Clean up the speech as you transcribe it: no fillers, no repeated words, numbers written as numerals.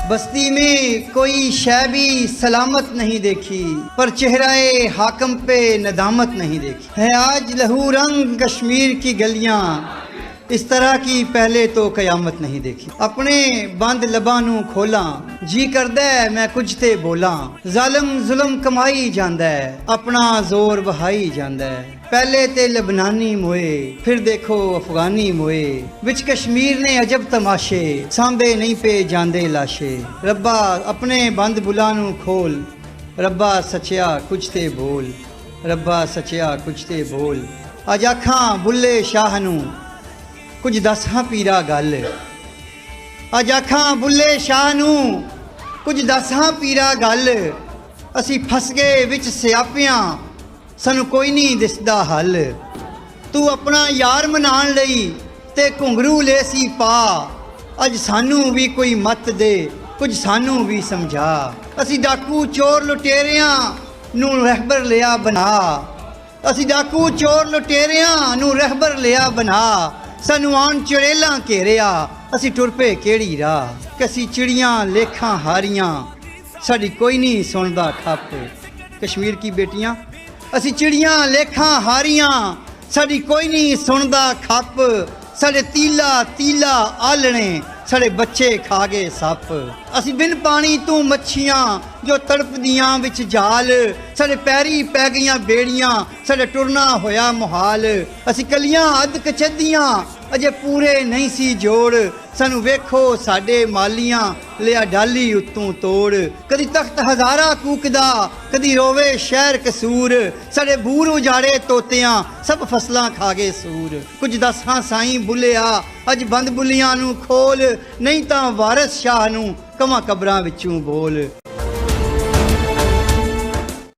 बस्ती में कोई शय भी सलामत नहीं देखी, पर चेहराए हाकम पे नदामत नहीं देखी। है आज लहू रंग कश्मीर की गलियां, इस तरह की पहले तो कयामत नहीं देखी। अपने बंद लबां नूं खोलां, जी करदा है मैं कुछ ते बोलां। जालिम जुल्म कमाई जांदा है, अपना जोर बहाई जांदा है। पहले ते लबनानी मोए, फिर देखो अफगानी मोए। विच कश्मीर ने अजब तमाशे, सांभे नहीं पे जांदे लाशे। रब्बा अपने बंद बुलां नूं खोल, रब्बा सच्चिया कुछ ते बोल। रब्बा सच्चिया कुछ ते बोल। अज आखां बुल्ले शाह नूं कुछ दस हाँ पीरा गल। अज आखां बुल्ले शाह नूं कुछ दस हाँ पीरा गल। असी फस गए विच सियापियां, सानू कोई नहीं दिसदा हल। तू अपना यार मनाण लई ते घुंघरू ले सी पा। अज सानू भी कोई मत दे, कुछ सानू भी समझा। असी डाकू चोर लुटेरियां नू रहबर लिया बना। असी डाकू चोर लुटेरियां नू रहबर लिया बना। सानू आन चुड़ेलां घेरिया, असी टुर पे केड़ी राह। कसी चिड़ियां लेखां हारियां, साडी कोई नहीं सुनदा खप। कश्मीर की बेटियां, असी चिड़ियां लेखां हारियां, साडी कोई नहीं सुनदा खप। साडे तीला तीला आलने, साडे बच्चे खा गए सप। असी बिन पानी तू मच्छियां जो तड़पदियां विच जाल। साडे पैरी पै गईयां बेड़ियां, साडे टुरना होया मुहाल। असी कलियां अध कचदियां, अजे पूरे नहीं सी जोड़। सानू वेखो साडे मालियां, लिया डाली उत्तों तोड़। कदी तख्त हजारा कूकदा, कदी रोवे शहर कसूर। साडे बूर उजाड़े तोतियां, सब फसलां खा गए सूर। कुछ दस हाँ साईं बुलिया, अज बंद बुलियां नू खोल। नहीं तां वारिस शाह नू कवां कबरां विचों बोल।